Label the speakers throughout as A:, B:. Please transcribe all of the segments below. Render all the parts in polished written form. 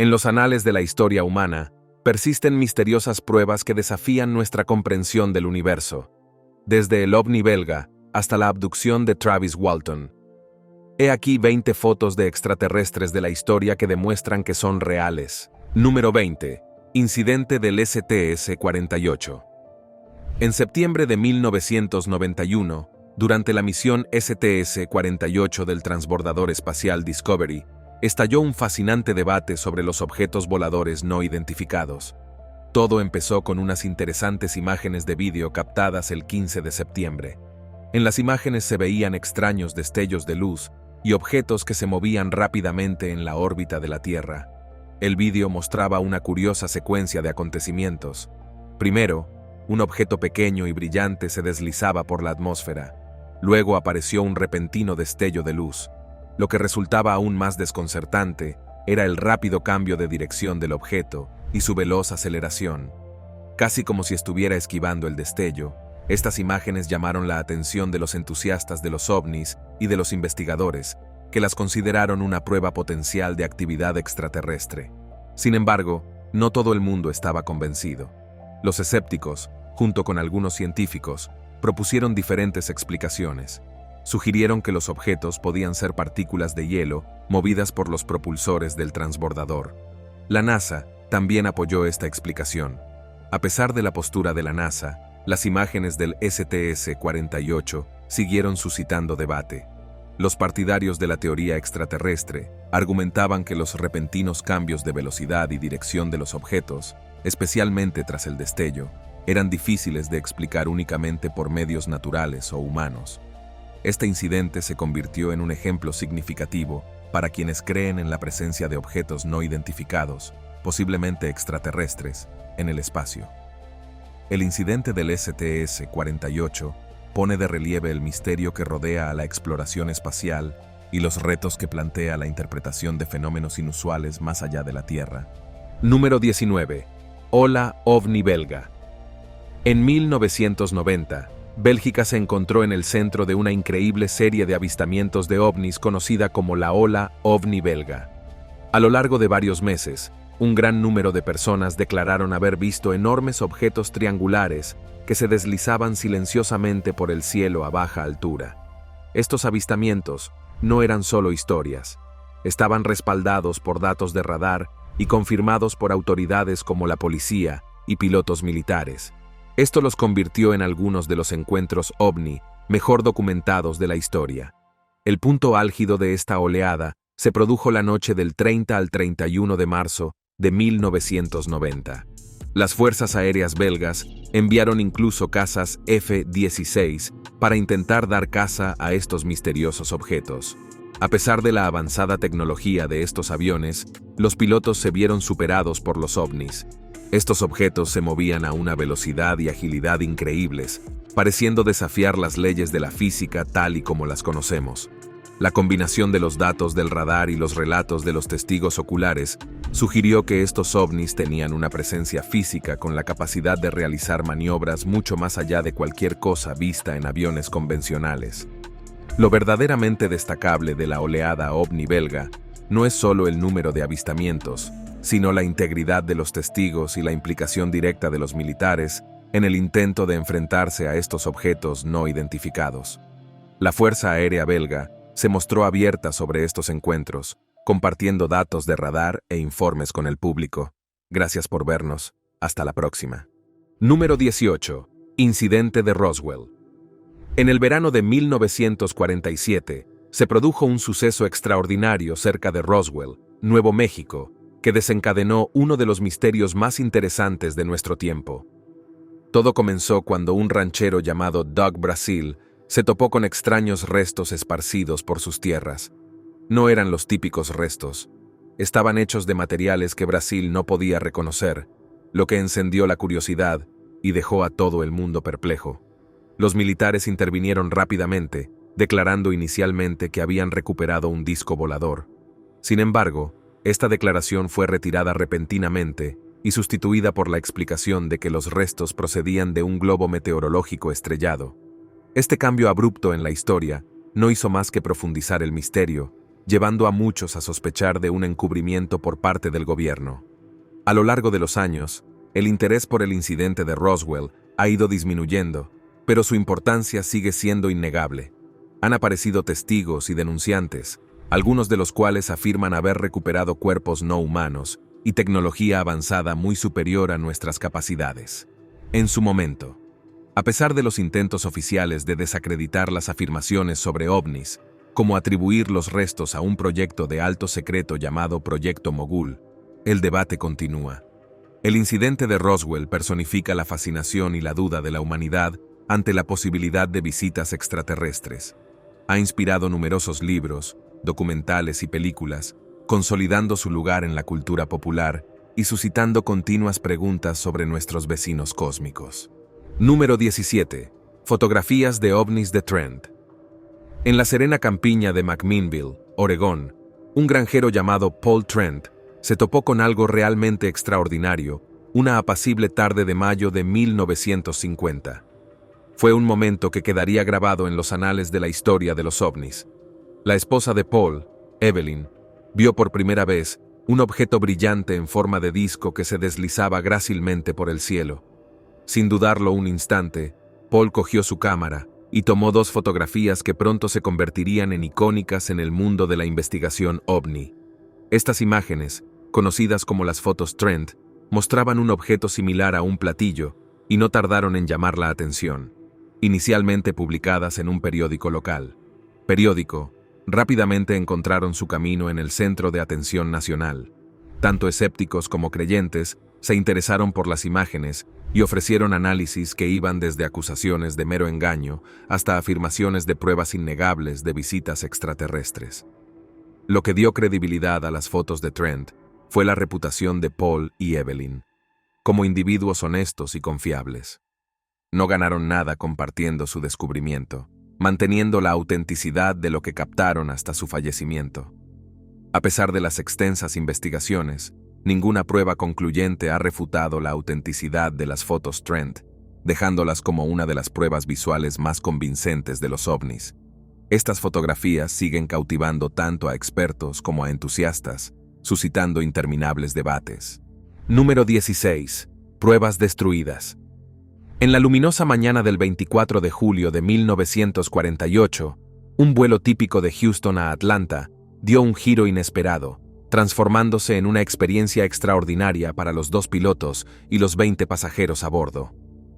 A: En los anales de la historia humana, persisten misteriosas pruebas que desafían nuestra comprensión del universo, desde el ovni belga hasta la abducción de Travis Walton. He aquí 20 fotos de extraterrestres de la historia que demuestran que son reales. Número 20. Incidente del STS-48. En septiembre de 1991, durante la misión STS-48 del transbordador espacial Discovery, estalló un fascinante debate sobre los objetos voladores no identificados. Todo empezó con unas interesantes imágenes de vídeo captadas el 15 de septiembre. En las imágenes se veían extraños destellos de luz y objetos que se movían rápidamente en la órbita de la Tierra. El vídeo mostraba una curiosa secuencia de acontecimientos. Primero, un objeto pequeño y brillante se deslizaba por la atmósfera. Luego apareció un repentino destello de luz. Lo que resultaba aún más desconcertante era el rápido cambio de dirección del objeto y su veloz aceleración. Casi como si estuviera esquivando el destello, estas imágenes llamaron la atención de los entusiastas de los ovnis y de los investigadores, que las consideraron una prueba potencial de actividad extraterrestre. Sin embargo, no todo el mundo estaba convencido. Los escépticos, junto con algunos científicos, propusieron diferentes explicaciones. Sugirieron que los objetos podían ser partículas de hielo movidas por los propulsores del transbordador. La NASA también apoyó esta explicación. A pesar de la postura de la NASA, las imágenes del STS-48 siguieron suscitando debate. Los partidarios de la teoría extraterrestre argumentaban que los repentinos cambios de velocidad y dirección de los objetos, especialmente tras el destello, eran difíciles de explicar únicamente por medios naturales o humanos. Este incidente se convirtió en un ejemplo significativo para quienes creen en la presencia de objetos no identificados, posiblemente extraterrestres, en el espacio. El incidente del STS-48 pone de relieve el misterio que rodea a la exploración espacial y los retos que plantea la interpretación de fenómenos inusuales más allá de la Tierra. Número 19. Ola ovni belga. En 1990, Bélgica se encontró en el centro de una increíble serie de avistamientos de ovnis conocida como la Ola ovni belga. A lo largo de varios meses, un gran número de personas declararon haber visto enormes objetos triangulares que se deslizaban silenciosamente por el cielo a baja altura. Estos avistamientos no eran solo historias, estaban respaldados por datos de radar y confirmados por autoridades como la policía y pilotos militares. Esto los convirtió en algunos de los encuentros ovni mejor documentados de la historia. El punto álgido de esta oleada se produjo la noche del 30 al 31 de marzo de 1990. Las fuerzas aéreas belgas enviaron incluso cazas F-16 para intentar dar caza a estos misteriosos objetos. A pesar de la avanzada tecnología de estos aviones, los pilotos se vieron superados por los ovnis. Estos objetos se movían a una velocidad y agilidad increíbles, pareciendo desafiar las leyes de la física tal y como las conocemos. La combinación de los datos del radar y los relatos de los testigos oculares sugirió que estos ovnis tenían una presencia física con la capacidad de realizar maniobras mucho más allá de cualquier cosa vista en aviones convencionales. Lo verdaderamente destacable de la oleada ovni belga no es solo el número de avistamientos, sino la integridad de los testigos y la implicación directa de los militares en el intento de enfrentarse a estos objetos no identificados. La Fuerza Aérea Belga se mostró abierta sobre estos encuentros, compartiendo datos de radar e informes con el público. Gracias por vernos. Hasta la próxima. Número 18. Incidente de Roswell. En el verano de 1947, se produjo un suceso extraordinario cerca de Roswell, Nuevo México, que desencadenó uno de los misterios más interesantes de nuestro tiempo. Todo comenzó cuando un ranchero llamado Doug Brasil se topó con extraños restos esparcidos por sus tierras. No eran los típicos restos. Estaban hechos de materiales que Brasil no podía reconocer, lo que encendió la curiosidad y dejó a todo el mundo perplejo. Los militares intervinieron rápidamente, declarando inicialmente que habían recuperado un disco volador. Sin embargo, esta declaración fue retirada repentinamente y sustituida por la explicación de que los restos procedían de un globo meteorológico estrellado. Este cambio abrupto en la historia no hizo más que profundizar el misterio llevando a muchos a sospechar de un encubrimiento por parte del gobierno. A lo largo de los años, el interés por el incidente de Roswell ha ido disminuyendo, pero su importancia sigue siendo innegable. Han aparecido testigos y denunciantes, algunos de los cuales afirman haber recuperado cuerpos no humanos y tecnología avanzada muy superior a nuestras capacidades. En su momento, a pesar de los intentos oficiales de desacreditar las afirmaciones sobre ovnis, como atribuir los restos a un proyecto de alto secreto llamado Proyecto Mogul, el debate continúa. El incidente de Roswell personifica la fascinación y la duda de la humanidad ante la posibilidad de visitas extraterrestres. Ha inspirado numerosos libros, documentales y películas, consolidando su lugar en la cultura popular y suscitando continuas preguntas sobre nuestros vecinos cósmicos. Número 17. Fotografías de ovnis de Trent. En la serena campiña de McMinnville, Oregón, un granjero llamado Paul Trent se topó con algo realmente extraordinario una apacible tarde de mayo de 1950. Fue un momento que quedaría grabado en los anales de la historia de los ovnis. La esposa de Paul, Evelyn, vio por primera vez un objeto brillante en forma de disco que se deslizaba grácilmente por el cielo. Sin dudarlo un instante, Paul cogió su cámara y tomó 2 fotografías que pronto se convertirían en icónicas en el mundo de la investigación ovni. Estas imágenes, conocidas como las fotos Trent, mostraban un objeto similar a un platillo y no tardaron en llamar la atención. Inicialmente publicadas en un periódico local. Rápidamente encontraron su camino en el centro de atención nacional. Tanto escépticos como creyentes se interesaron por las imágenes y ofrecieron análisis que iban desde acusaciones de mero engaño hasta afirmaciones de pruebas innegables de visitas extraterrestres. Lo que dio credibilidad a las fotos de Trent fue la reputación de Paul y Evelyn, como individuos honestos y confiables. No ganaron nada compartiendo su descubrimiento, manteniendo la autenticidad de lo que captaron hasta su fallecimiento. A pesar de las extensas investigaciones, ninguna prueba concluyente ha refutado la autenticidad de las fotos Trent, dejándolas como una de las pruebas visuales más convincentes de los ovnis. Estas fotografías siguen cautivando tanto a expertos como a entusiastas, suscitando interminables debates. Número 16. Pruebas destruidas. En la luminosa mañana del 24 de julio de 1948, un vuelo típico de Houston a Atlanta dio un giro inesperado, transformándose en una experiencia extraordinaria para los 2 pilotos y los 20 pasajeros a bordo.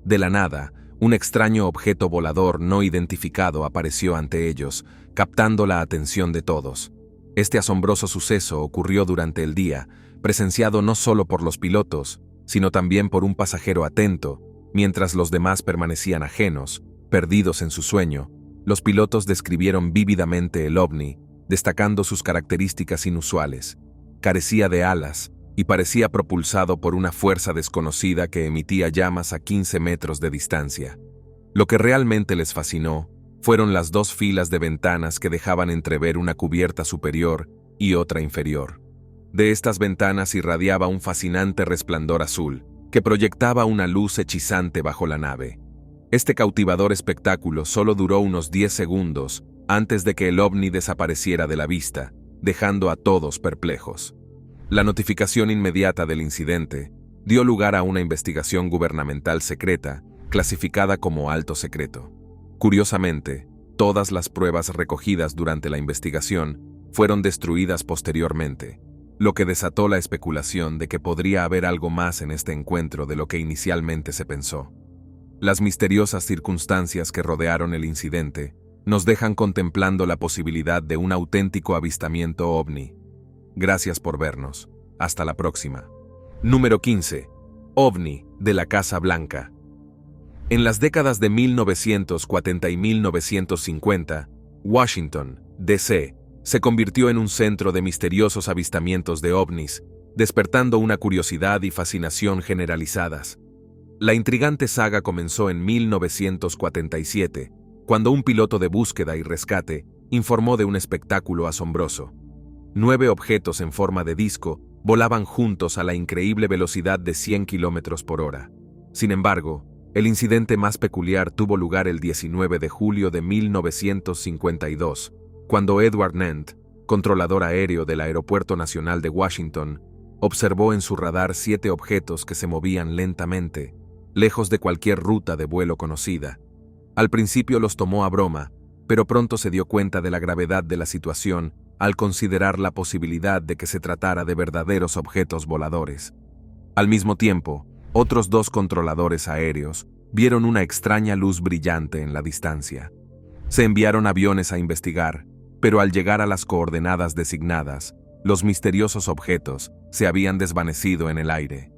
A: De la nada, un extraño objeto volador no identificado apareció ante ellos, captando la atención de todos. Este asombroso suceso ocurrió durante el día, presenciado no solo por los pilotos, sino también por un pasajero atento. Mientras los demás permanecían ajenos, perdidos en su sueño, los pilotos describieron vívidamente el ovni, destacando sus características inusuales. Carecía de alas y parecía propulsado por una fuerza desconocida que emitía llamas a 15 metros de distancia. Lo que realmente les fascinó fueron las 2 filas de ventanas que dejaban entrever una cubierta superior y otra inferior. De estas ventanas irradiaba un fascinante resplandor azul, que proyectaba una luz hechizante bajo la nave. Este cautivador espectáculo solo duró unos 10 segundos antes de que el ovni desapareciera de la vista, dejando a todos perplejos. La notificación inmediata del incidente dio lugar a una investigación gubernamental secreta, clasificada como alto secreto. Curiosamente, todas las pruebas recogidas durante la investigación fueron destruidas posteriormente, lo que desató la especulación de que podría haber algo más en este encuentro de lo que inicialmente se pensó. Las misteriosas circunstancias que rodearon el incidente nos dejan contemplando la posibilidad de un auténtico avistamiento ovni. Gracias por vernos. Hasta la próxima. Número 15. OVNI de la Casa Blanca. En las décadas de 1940 y 1950, Washington, D.C., se convirtió en un centro de misteriosos avistamientos de ovnis, despertando una curiosidad y fascinación generalizadas. La intrigante saga comenzó en 1947, cuando un piloto de búsqueda y rescate informó de un espectáculo asombroso. 9 objetos en forma de disco volaban juntos a la increíble velocidad de 100 km por hora. Sin embargo, el incidente más peculiar tuvo lugar el 19 de julio de 1952, cuando Edward Nent, controlador aéreo del Aeropuerto Nacional de Washington, observó en su radar 7 objetos que se movían lentamente, lejos de cualquier ruta de vuelo conocida. Al principio los tomó a broma, pero pronto se dio cuenta de la gravedad de la situación al considerar la posibilidad de que se tratara de verdaderos objetos voladores. Al mismo tiempo, otros 2 controladores aéreos vieron una extraña luz brillante en la distancia. Se enviaron aviones a investigar, pero al llegar a las coordenadas designadas, los misteriosos objetos se habían desvanecido en el aire.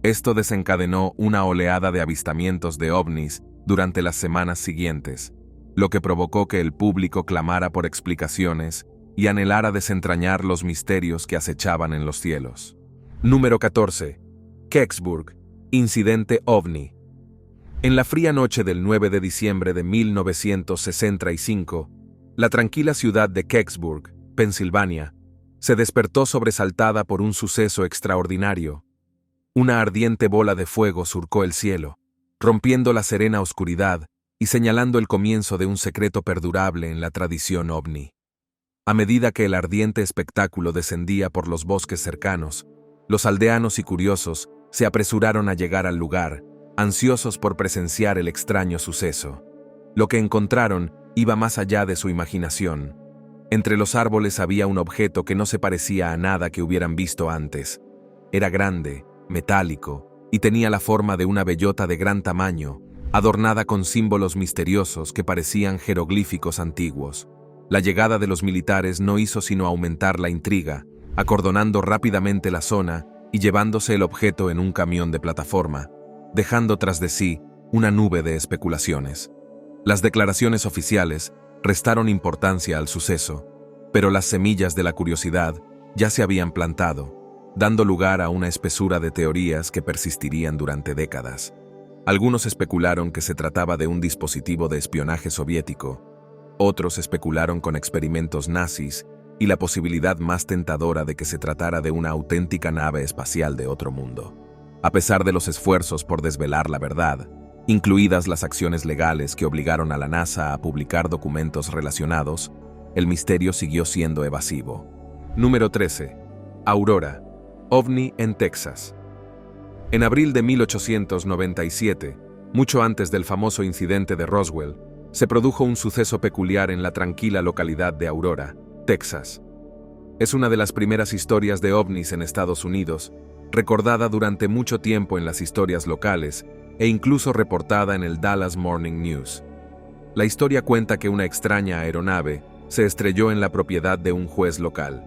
A: Esto desencadenó una oleada de avistamientos de ovnis durante las semanas siguientes, lo que provocó que el público clamara por explicaciones y anhelara desentrañar los misterios que acechaban en los cielos. Número 14. Kecksburg, incidente ovni. En la fría noche del 9 de diciembre de 1965, la tranquila ciudad de Kecksburg, Pensilvania, se despertó sobresaltada por un suceso extraordinario. Una ardiente bola de fuego surcó el cielo, rompiendo la serena oscuridad y señalando el comienzo de un secreto perdurable en la tradición ovni. A medida que el ardiente espectáculo descendía por los bosques cercanos, los aldeanos y curiosos se apresuraron a llegar al lugar, ansiosos por presenciar el extraño suceso. Lo que encontraron iba más allá de su imaginación. Entre los árboles había un objeto que no se parecía a nada que hubieran visto antes. Era grande, metálico, y tenía la forma de una bellota de gran tamaño, adornada con símbolos misteriosos que parecían jeroglíficos antiguos. La llegada de los militares no hizo sino aumentar la intriga, acordonando rápidamente la zona y llevándose el objeto en un camión de plataforma, dejando tras de sí una nube de especulaciones. Las declaraciones oficiales restaron importancia al suceso, pero las semillas de la curiosidad ya se habían plantado, dando lugar a una espesura de teorías que persistirían durante décadas. Algunos especularon que se trataba de un dispositivo de espionaje soviético, otros especularon con experimentos nazis y la posibilidad más tentadora de que se tratara de una auténtica nave espacial de otro mundo. A pesar de los esfuerzos por desvelar la verdad, incluidas las acciones legales que obligaron a la NASA a publicar documentos relacionados, el misterio siguió siendo evasivo. Número 13. Aurora, ovni en Texas. En abril de 1897, mucho antes del famoso incidente de Roswell, se produjo un suceso peculiar en la tranquila localidad de Aurora, Texas. Es una de las primeras historias de ovnis en Estados Unidos, recordada durante mucho tiempo en las historias locales e incluso reportada en el Dallas Morning News. La historia cuenta que una extraña aeronave se estrelló en la propiedad de un juez local.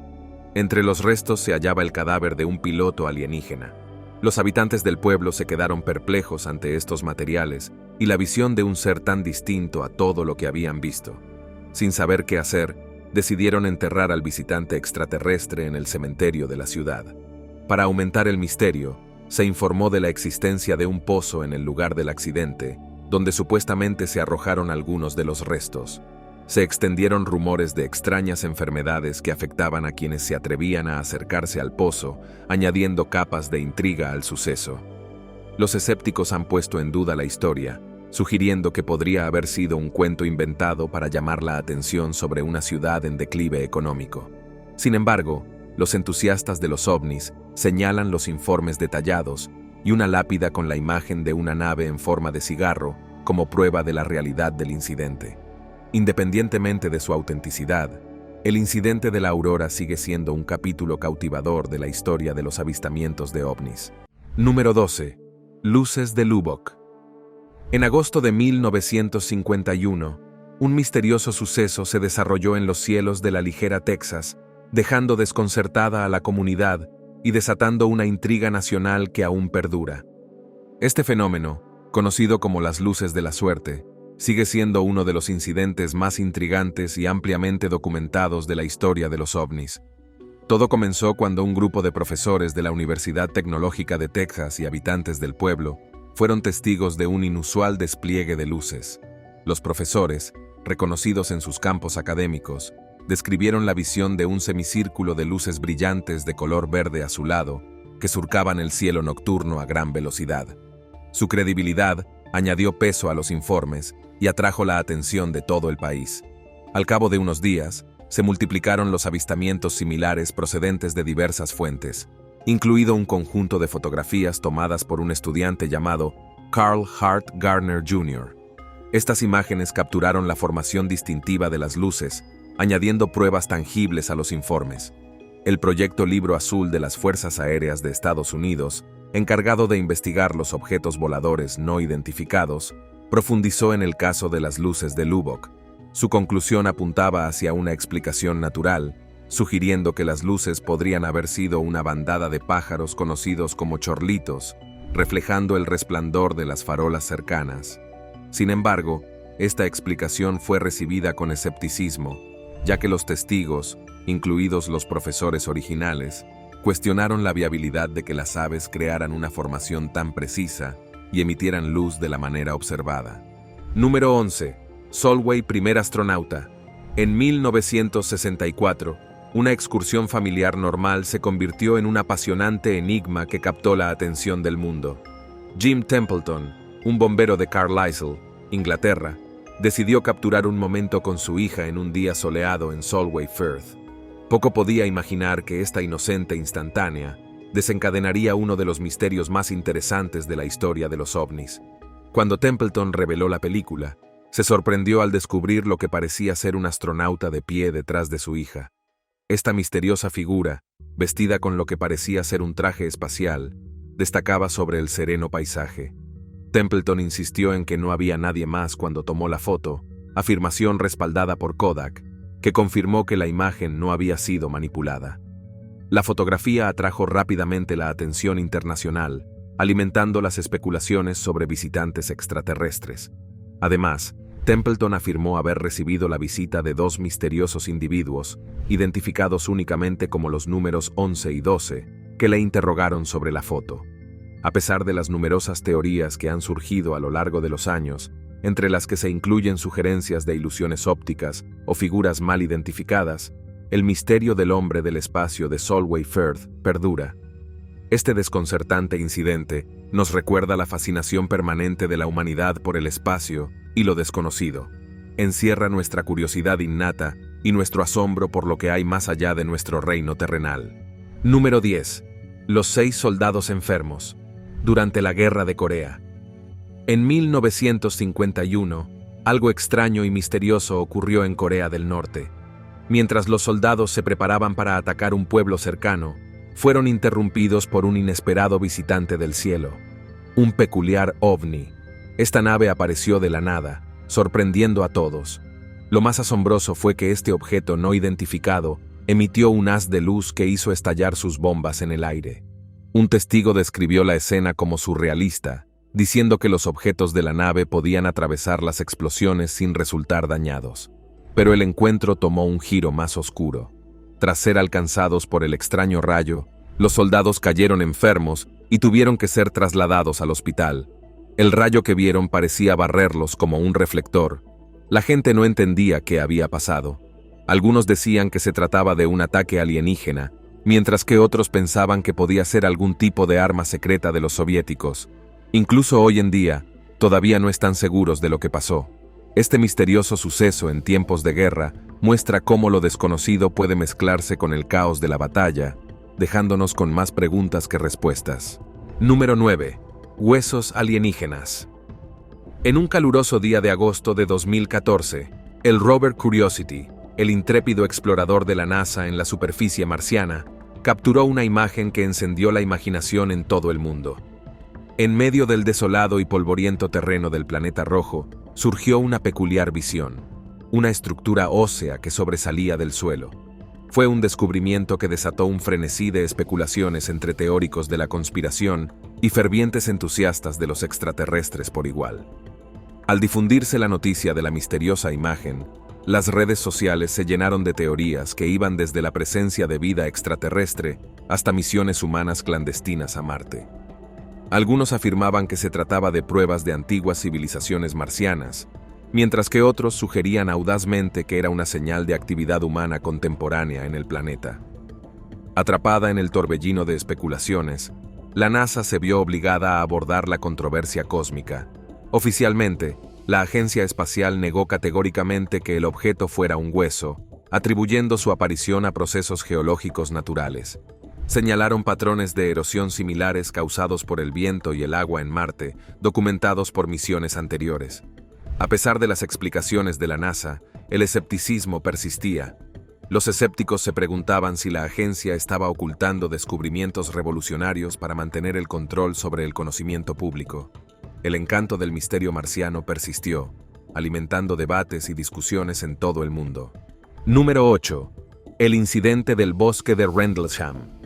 A: Entre los restos se hallaba el cadáver de un piloto alienígena. Los habitantes del pueblo se quedaron perplejos ante estos materiales y la visión de un ser tan distinto a todo lo que habían visto. Sin saber qué hacer, decidieron enterrar al visitante extraterrestre en el cementerio de la ciudad. Para aumentar el misterio, se informó de la existencia de un pozo en el lugar del accidente, donde supuestamente se arrojaron algunos de los restos. Se extendieron rumores de extrañas enfermedades que afectaban a quienes se atrevían a acercarse al pozo, añadiendo capas de intriga al suceso. Los escépticos han puesto en duda la historia, sugiriendo que podría haber sido un cuento inventado para llamar la atención sobre una ciudad en declive económico. Sin embargo, los entusiastas de los ovnis señalan los informes detallados y una lápida con la imagen de una nave en forma de cigarro como prueba de la realidad del incidente. Independientemente de su autenticidad, el incidente de la Aurora sigue siendo un capítulo cautivador de la historia de los avistamientos de ovnis. Número 12. Luces de Lubbock. En agosto de 1951, un misterioso suceso se desarrolló en los cielos de la ligera Texas, dejando desconcertada a la comunidad y desatando una intriga nacional que aún perdura. Este fenómeno, conocido como las luces de la suerte, sigue siendo uno de los incidentes más intrigantes y ampliamente documentados de la historia de los ovnis. Todo comenzó cuando un grupo de profesores de la Universidad Tecnológica de Texas y habitantes del pueblo fueron testigos de un inusual despliegue de luces. Los profesores, reconocidos en sus campos académicos, describieron la visión de un semicírculo de luces brillantes de color verde azulado que surcaban el cielo nocturno a gran velocidad. Su credibilidad añadió peso a los informes y atrajo la atención de todo el país. Al cabo de unos días, se multiplicaron los avistamientos similares procedentes de diversas fuentes, incluido un conjunto de fotografías tomadas por un estudiante llamado Carl Hart Gardner Jr. Estas imágenes capturaron la formación distintiva de las luces, añadiendo pruebas tangibles a los informes. El proyecto Libro Azul de las Fuerzas Aéreas de Estados Unidos, encargado de investigar los objetos voladores no identificados, profundizó en el caso de las luces de Lubbock. Su conclusión apuntaba hacia una explicación natural, sugiriendo que las luces podrían haber sido una bandada de pájaros conocidos como chorlitos, reflejando el resplandor de las farolas cercanas. Sin embargo, esta explicación fue recibida con escepticismo, ya que los testigos, incluidos los profesores originales, cuestionaron la viabilidad de que las aves crearan una formación tan precisa y emitieran luz de la manera observada. Número 11. Solway, primer astronauta. En 1964, una excursión familiar normal se convirtió en un apasionante enigma que captó la atención del mundo. Jim Templeton, un bombero de Carlisle, Inglaterra, decidió capturar un momento con su hija en un día soleado en Solway Firth. Poco podía imaginar que esta inocente instantánea desencadenaría uno de los misterios más interesantes de la historia de los ovnis. Cuando Templeton reveló la película, se sorprendió al descubrir lo que parecía ser un astronauta de pie detrás de su hija. Esta misteriosa figura, vestida con lo que parecía ser un traje espacial, destacaba sobre el sereno paisaje. Templeton insistió en que no había nadie más cuando tomó la foto, afirmación respaldada por Kodak, que confirmó que la imagen no había sido manipulada. La fotografía atrajo rápidamente la atención internacional, alimentando las especulaciones sobre visitantes extraterrestres. Además, Templeton afirmó haber recibido la visita de dos misteriosos individuos, identificados únicamente como los números 11 y 12, que le interrogaron sobre la foto. A pesar de las numerosas teorías que han surgido a lo largo de los años, entre las que se incluyen sugerencias de ilusiones ópticas o figuras mal identificadas, el misterio del hombre del espacio de Solway Firth perdura. Este desconcertante incidente nos recuerda la fascinación permanente de la humanidad por el espacio y lo desconocido. Encierra nuestra curiosidad innata y nuestro asombro por lo que hay más allá de nuestro reino terrenal. Número 10. Los 6 soldados enfermos. Durante la Guerra de Corea. En 1951, algo extraño y misterioso ocurrió en Corea del Norte. Mientras los soldados se preparaban para atacar un pueblo cercano, fueron interrumpidos por un inesperado visitante del cielo. Un peculiar ovni. Esta nave apareció de la nada, sorprendiendo a todos. Lo más asombroso fue que este objeto no identificado emitió un haz de luz que hizo estallar sus bombas en el aire. Un testigo describió la escena como surrealista, diciendo que los objetos de la nave podían atravesar las explosiones sin resultar dañados. Pero el encuentro tomó un giro más oscuro. Tras ser alcanzados por el extraño rayo, los soldados cayeron enfermos y tuvieron que ser trasladados al hospital. El rayo que vieron parecía barrerlos como un reflector. La gente no entendía qué había pasado. Algunos decían que se trataba de un ataque alienígena, mientras que otros pensaban que podía ser algún tipo de arma secreta de los soviéticos. Incluso hoy en día, todavía no están seguros de lo que pasó. Este misterioso suceso en tiempos de guerra muestra cómo lo desconocido puede mezclarse con el caos de la batalla, dejándonos con más preguntas que respuestas. Número 9. Huesos alienígenas. En un caluroso día de agosto de 2014, el rover Curiosity, el intrépido explorador de la NASA en la superficie marciana, capturó una imagen que encendió la imaginación en todo el mundo. En medio del desolado y polvoriento terreno del planeta rojo, surgió una peculiar visión, una estructura ósea que sobresalía del suelo. Fue un descubrimiento que desató un frenesí de especulaciones entre teóricos de la conspiración y fervientes entusiastas de los extraterrestres por igual. Al difundirse la noticia de la misteriosa imagen, las redes sociales se llenaron de teorías que iban desde la presencia de vida extraterrestre hasta misiones humanas clandestinas a Marte. Algunos afirmaban que se trataba de pruebas de antiguas civilizaciones marcianas, mientras que otros sugerían audazmente que era una señal de actividad humana contemporánea en el planeta. Atrapada en el torbellino de especulaciones, la NASA se vio obligada a abordar la controversia cósmica. Oficialmente, la agencia espacial negó categóricamente que el objeto fuera un hueso, atribuyendo su aparición a procesos geológicos naturales. Señalaron patrones de erosión similares causados por el viento y el agua en Marte, documentados por misiones anteriores. A pesar de las explicaciones de la NASA, el escepticismo persistía. Los escépticos se preguntaban si la agencia estaba ocultando descubrimientos revolucionarios para mantener el control sobre el conocimiento público. El encanto del misterio marciano persistió, alimentando debates y discusiones en todo el mundo. Número 8. El incidente del bosque de Rendlesham.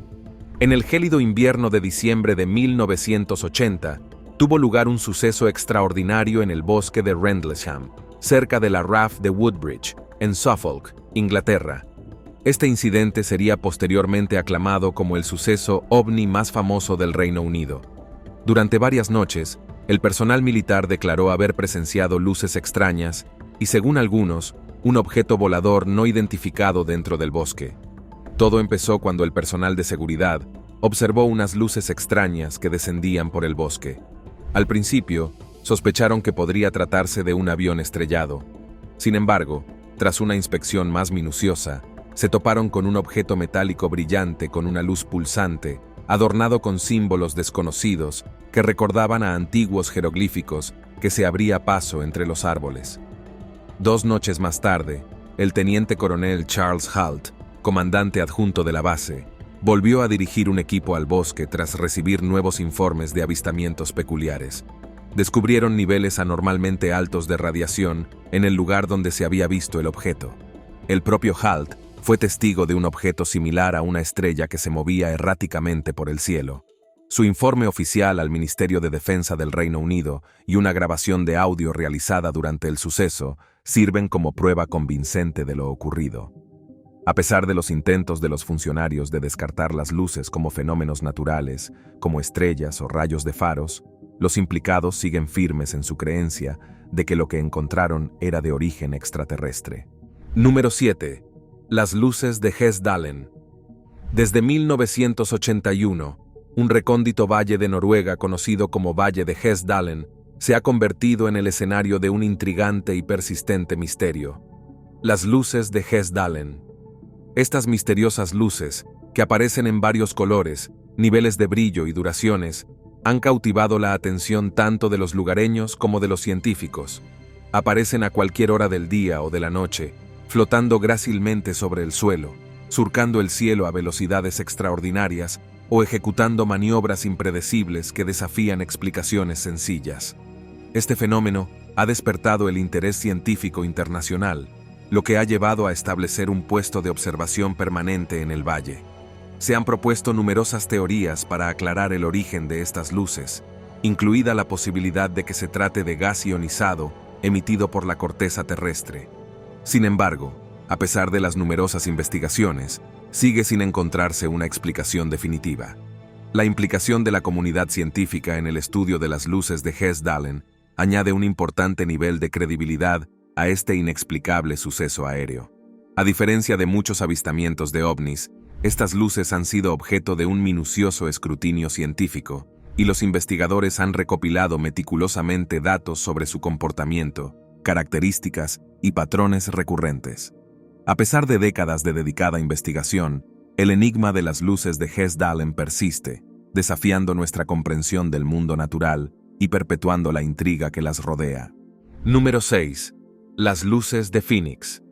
A: En el gélido invierno de diciembre de 1980, tuvo lugar un suceso extraordinario en el bosque de Rendlesham, cerca de la RAF de Woodbridge, en Suffolk, Inglaterra. Este incidente sería posteriormente aclamado como el suceso ovni más famoso del Reino Unido. Durante varias noches, el personal militar declaró haber presenciado luces extrañas y, según algunos, un objeto volador no identificado dentro del bosque. Todo empezó cuando el personal de seguridad observó unas luces extrañas que descendían por el bosque. Al principio, sospecharon que podría tratarse de un avión estrellado. Sin embargo, tras una inspección más minuciosa, se toparon con un objeto metálico brillante con una luz pulsante, adornado con símbolos desconocidos que recordaban a antiguos jeroglíficos que se abría paso entre los árboles. 2 noches más tarde, el teniente coronel Charles Halt, comandante adjunto de la base, volvió a dirigir un equipo al bosque tras recibir nuevos informes de avistamientos peculiares. Descubrieron niveles anormalmente altos de radiación en el lugar donde se había visto el objeto. El propio Halt fue testigo de un objeto similar a una estrella que se movía erráticamente por el cielo. Su informe oficial al Ministerio de Defensa del Reino Unido y una grabación de audio realizada durante el suceso sirven como prueba convincente de lo ocurrido. A pesar de los intentos de los funcionarios de descartar las luces como fenómenos naturales, como estrellas o rayos de faros, los implicados siguen firmes en su creencia de que lo que encontraron era de origen extraterrestre. Número 7. Las luces de Hesdalen. Desde 1981, un recóndito valle de Noruega conocido como Valle de Hesdalen se ha convertido en el escenario de un intrigante y persistente misterio. Las luces de Hesdalen. Estas misteriosas luces, que aparecen en varios colores, niveles de brillo y duraciones, han cautivado la atención tanto de los lugareños como de los científicos. Aparecen a cualquier hora del día o de la noche, flotando grácilmente sobre el suelo, surcando el cielo a velocidades extraordinarias o ejecutando maniobras impredecibles que desafían explicaciones sencillas. Este fenómeno ha despertado el interés científico internacional, lo que ha llevado a establecer un puesto de observación permanente en el valle. Se han propuesto numerosas teorías para aclarar el origen de estas luces, incluida la posibilidad de que se trate de gas ionizado emitido por la corteza terrestre. Sin embargo, a pesar de las numerosas investigaciones, sigue sin encontrarse una explicación definitiva. La implicación de la comunidad científica en el estudio de las luces de Hesdalen añade un importante nivel de credibilidad a este inexplicable suceso aéreo. A diferencia de muchos avistamientos de ovnis, estas luces han sido objeto de un minucioso escrutinio científico, y los investigadores han recopilado meticulosamente datos sobre su comportamiento, características y patrones recurrentes. A pesar de décadas de dedicada investigación, el enigma de las luces de Hesdalen persiste, desafiando nuestra comprensión del mundo natural y perpetuando la intriga que las rodea. Número 6. Las luces de Phoenix.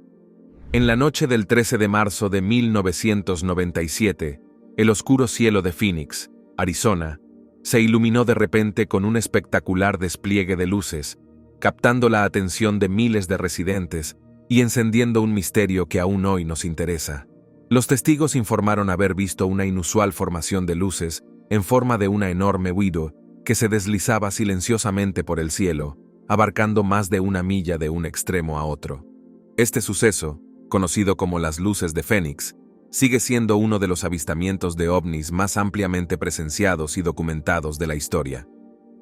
A: En la noche del 13 de marzo de 1997, el oscuro cielo de Phoenix, Arizona, se iluminó de repente con un espectacular despliegue de luces, captando la atención de miles de residentes y encendiendo un misterio que aún hoy nos interesa. Los testigos informaron haber visto una inusual formación de luces en forma de una enorme widow que se deslizaba silenciosamente por el cielo, abarcando más de 1 milla de un extremo a otro. Este suceso, conocido como las luces de Phoenix, sigue siendo uno de los avistamientos de ovnis más ampliamente presenciados y documentados de la historia.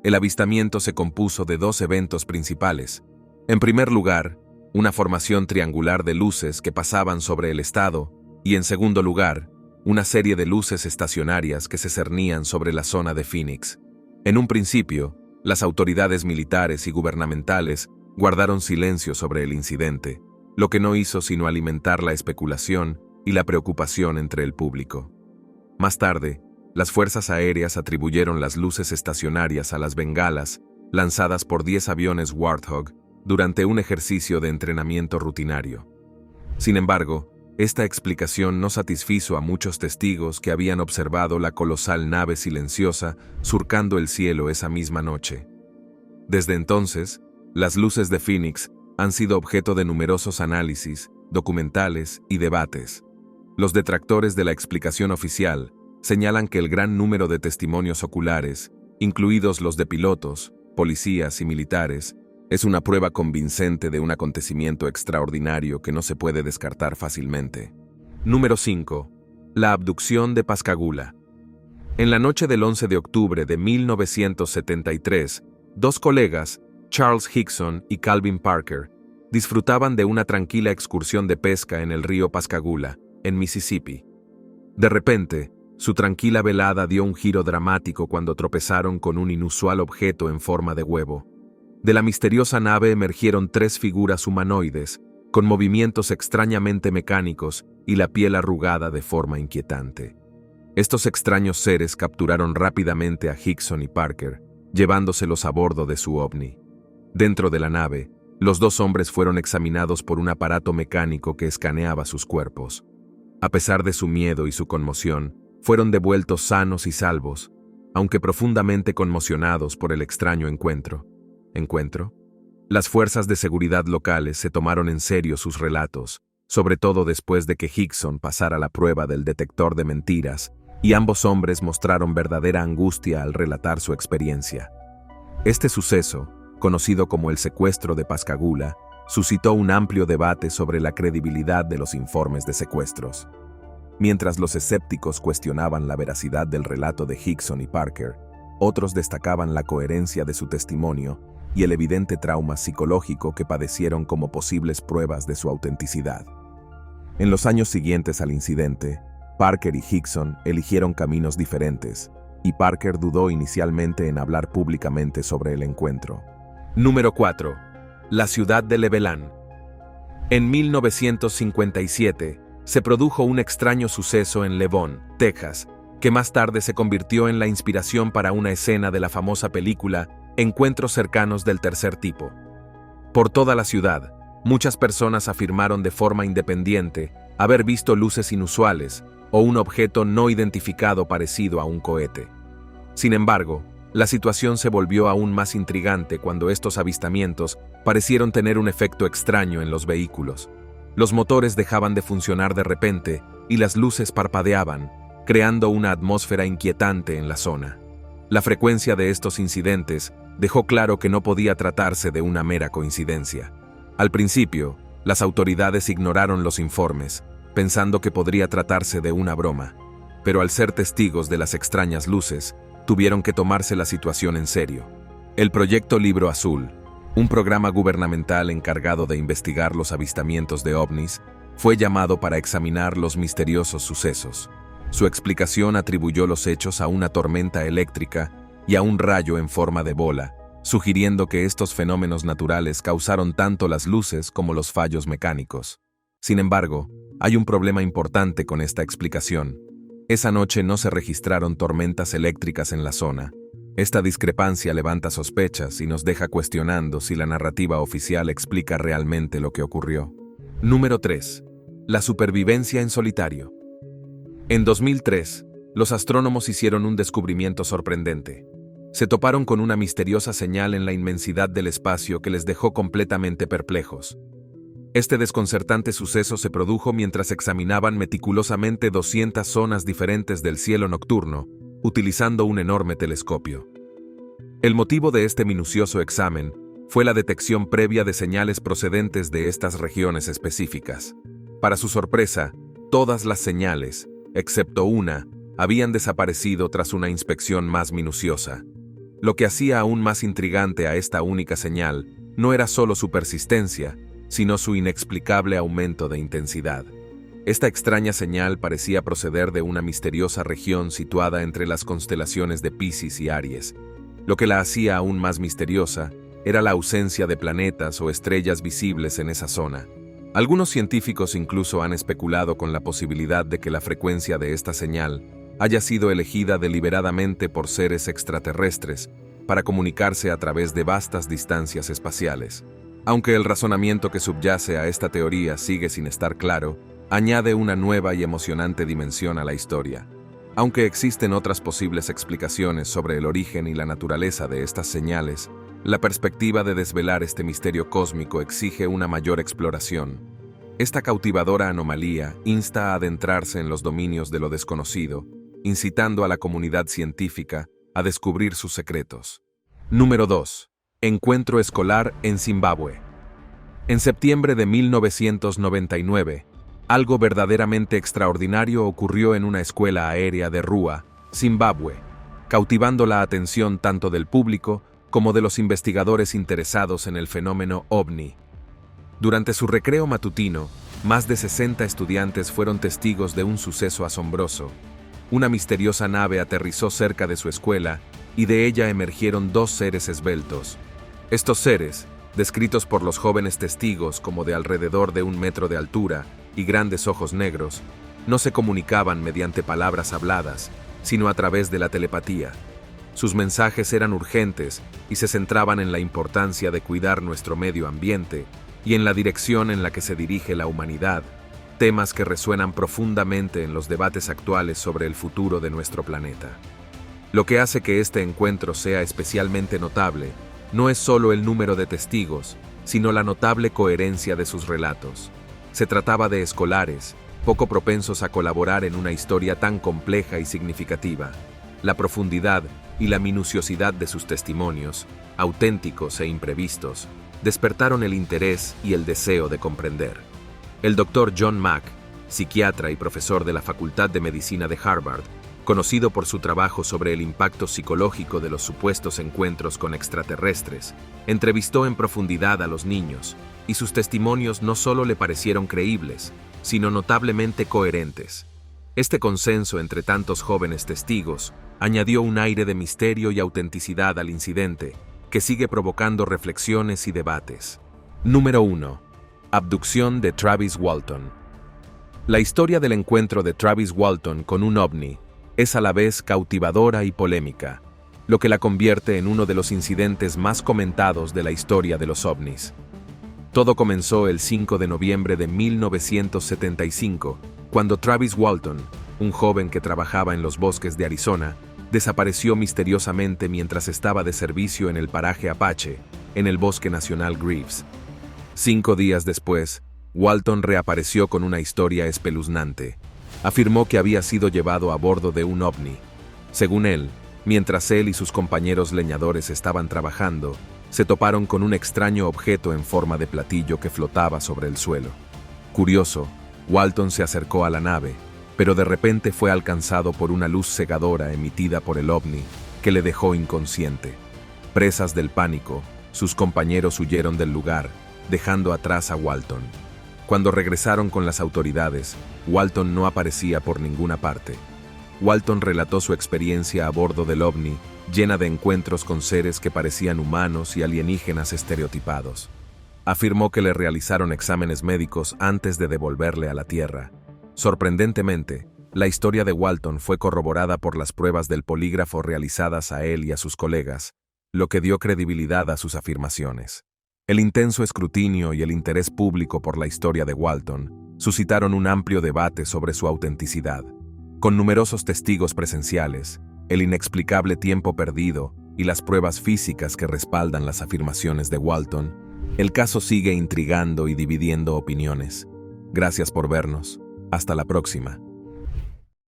A: El avistamiento se compuso de 2 eventos principales. En primer lugar, una formación triangular de luces que pasaban sobre el estado, y en segundo lugar, una serie de luces estacionarias que se cernían sobre la zona de Phoenix. En un principio, las autoridades militares y gubernamentales guardaron silencio sobre el incidente, lo que no hizo sino alimentar la especulación y la preocupación entre el público. Más tarde, las fuerzas aéreas atribuyeron las luces estacionarias a las bengalas lanzadas por 10 aviones Warthog durante un ejercicio de entrenamiento rutinario. Sin embargo, esta explicación no satisfizo a muchos testigos que habían observado la colosal nave silenciosa surcando el cielo esa misma noche. Desde entonces, las luces de Phoenix han sido objeto de numerosos análisis, documentales y debates. Los detractores de la explicación oficial señalan que el gran número de testimonios oculares, incluidos los de pilotos, policías y militares, es una prueba convincente de un acontecimiento extraordinario que no se puede descartar fácilmente. Número 5. La abducción de Pascagoula. En la noche del 11 de octubre de 1973, dos colegas, Charles Hickson y Calvin Parker, disfrutaban de una tranquila excursión de pesca en el río Pascagoula, en Mississippi. De repente, su tranquila velada dio un giro dramático cuando tropezaron con un inusual objeto en forma de huevo. De la misteriosa nave emergieron 3 figuras humanoides, con movimientos extrañamente mecánicos y la piel arrugada de forma inquietante. Estos extraños seres capturaron rápidamente a Hickson y Parker, llevándoselos a bordo de su ovni. Dentro de la nave, los dos hombres fueron examinados por un aparato mecánico que escaneaba sus cuerpos. A pesar de su miedo y su conmoción, fueron devueltos sanos y salvos, aunque profundamente conmocionados por el extraño encuentro. Las fuerzas de seguridad locales se tomaron en serio sus relatos, sobre todo después de que Hickson pasara la prueba del detector de mentiras, y ambos hombres mostraron verdadera angustia al relatar su experiencia. Este suceso, conocido como el secuestro de Pascagoula, suscitó un amplio debate sobre la credibilidad de los informes de secuestros. Mientras los escépticos cuestionaban la veracidad del relato de Hickson y Parker, otros destacaban la coherencia de su testimonio y el evidente trauma psicológico que padecieron como posibles pruebas de su autenticidad. En los años siguientes al incidente, Parker y Hickson eligieron caminos diferentes, y Parker dudó inicialmente en hablar públicamente sobre el encuentro.
B: Número 4. La ciudad de Levelland. En 1957, se produjo un extraño suceso en Levon, Texas, que más tarde se convirtió en la inspiración para una escena de la famosa película Encuentros cercanos del tercer tipo. Por toda la ciudad, muchas personas afirmaron de forma independiente haber visto luces inusuales o un objeto no identificado parecido a un cohete. Sin embargo, la situación se volvió aún más intrigante cuando estos avistamientos parecieron tener un efecto extraño en los vehículos. Los motores dejaban de funcionar de repente y las luces parpadeaban, creando una atmósfera inquietante en la zona. La frecuencia de estos incidentes dejó claro que no podía tratarse de una mera coincidencia. Al principio, las autoridades ignoraron los informes, pensando que podría tratarse de una broma, pero al ser testigos de las extrañas luces, tuvieron que tomarse la situación en serio. El Proyecto Libro Azul, un programa gubernamental encargado de investigar los avistamientos de ovnis, fue llamado para examinar los misteriosos sucesos. Su explicación atribuyó los hechos a una tormenta eléctrica y a un rayo en forma de bola, sugiriendo que estos fenómenos naturales causaron tanto las luces como los fallos mecánicos. Sin embargo, hay un problema importante con esta explicación. Esa noche no se registraron tormentas eléctricas en la zona. Esta discrepancia levanta sospechas y nos deja cuestionando si la narrativa oficial explica realmente lo que ocurrió. Número 3. La supervivencia en solitario. En 2003, los astrónomos hicieron un descubrimiento sorprendente. Se toparon con una misteriosa señal en la inmensidad del espacio que les dejó completamente perplejos. Este desconcertante suceso se produjo mientras examinaban meticulosamente 200 zonas diferentes del cielo nocturno, utilizando un enorme telescopio. El motivo de este minucioso examen fue la detección previa de señales procedentes de estas regiones específicas. Para su sorpresa, todas las señales, excepto una, habían desaparecido tras una inspección más minuciosa. Lo que hacía aún más intrigante a esta única señal no era solo su persistencia, sino su inexplicable aumento de intensidad. Esta extraña señal parecía proceder de una misteriosa región situada entre las constelaciones de Piscis y Aries. Lo que la hacía aún más misteriosa era la ausencia de planetas o estrellas visibles en esa zona.
A: Algunos científicos incluso han especulado con la posibilidad de que la frecuencia de esta señal haya sido elegida deliberadamente por seres extraterrestres para comunicarse a través de vastas distancias espaciales. Aunque el razonamiento que subyace a esta teoría sigue sin estar claro, añade una nueva y emocionante dimensión a la historia. Aunque existen otras posibles explicaciones sobre el origen y la naturaleza de estas señales, la perspectiva de desvelar este misterio cósmico exige una mayor exploración. Esta cautivadora anomalía insta a adentrarse en los dominios de lo desconocido, incitando a la comunidad científica a descubrir sus secretos. Número 2. Encuentro escolar en Zimbabue. En septiembre de 1999, algo verdaderamente extraordinario ocurrió en una escuela aérea de Rua, Zimbabue, cautivando la atención tanto del público como de los investigadores interesados en el fenómeno OVNI. Durante su recreo matutino, más de 60 estudiantes fueron testigos de un suceso asombroso. Una misteriosa nave aterrizó cerca de su escuela y de ella emergieron dos seres esbeltos. Estos seres, descritos por los jóvenes testigos como de alrededor de 1 metro de altura y grandes ojos negros, no se comunicaban mediante palabras habladas, sino a través de la telepatía. Sus mensajes eran urgentes y se centraban en la importancia de cuidar nuestro medio ambiente y en la dirección en la que se dirige la humanidad, temas que resuenan profundamente en los debates actuales sobre el futuro de nuestro planeta. Lo que hace que este encuentro sea especialmente notable no es solo el número de testigos, sino la notable coherencia de sus relatos. Se trataba de escolares, poco propensos a colaborar en una historia tan compleja y significativa. La profundidad y la minuciosidad de sus testimonios, auténticos e imprevistos, despertaron el interés y el deseo de comprender. El Dr. John Mack, psiquiatra y profesor de la Facultad de Medicina de Harvard, conocido por su trabajo sobre el impacto psicológico de los supuestos encuentros con extraterrestres, entrevistó en profundidad a los niños, y sus testimonios no solo le parecieron creíbles, sino notablemente coherentes. Este consenso entre tantos jóvenes testigos añadió un aire de misterio y autenticidad al incidente, que sigue provocando reflexiones y debates. Número 1. Abducción de Travis Walton. La historia del encuentro de Travis Walton con un ovni es a la vez cautivadora y polémica, lo que la convierte en uno de los incidentes más comentados de la historia de los ovnis. Todo comenzó el 5 de noviembre de 1975, cuando Travis Walton, un joven que trabajaba en los bosques de Arizona, desapareció misteriosamente mientras estaba de servicio en el paraje Apache, en el Bosque Nacional Greaves. 5 días después, Walton reapareció con una historia espeluznante. Afirmó que había sido llevado a bordo de un ovni. Según él, mientras él y sus compañeros leñadores estaban trabajando, se toparon con un extraño objeto en forma de platillo que flotaba sobre el suelo. Curioso, Walton se acercó a la nave, pero de repente fue alcanzado por una luz cegadora emitida por el ovni que le dejó inconsciente. Presas del pánico, sus compañeros huyeron del lugar, dejando atrás a Walton. Cuando regresaron con las autoridades, Walton no aparecía por ninguna parte. Walton relató su experiencia a bordo del ovni, llena de encuentros con seres que parecían humanos y alienígenas estereotipados. Afirmó que le realizaron exámenes médicos antes de devolverle a la Tierra. Sorprendentemente, la historia de Walton fue corroborada por las pruebas del polígrafo realizadas a él y a sus colegas, lo que dio credibilidad a sus afirmaciones. El intenso escrutinio y el interés público por la historia de Walton suscitaron un amplio debate sobre su autenticidad. Con numerosos testigos presenciales, el inexplicable tiempo perdido y las pruebas físicas que respaldan las afirmaciones de Walton, el caso sigue intrigando y dividiendo opiniones. Gracias por vernos. Hasta la próxima.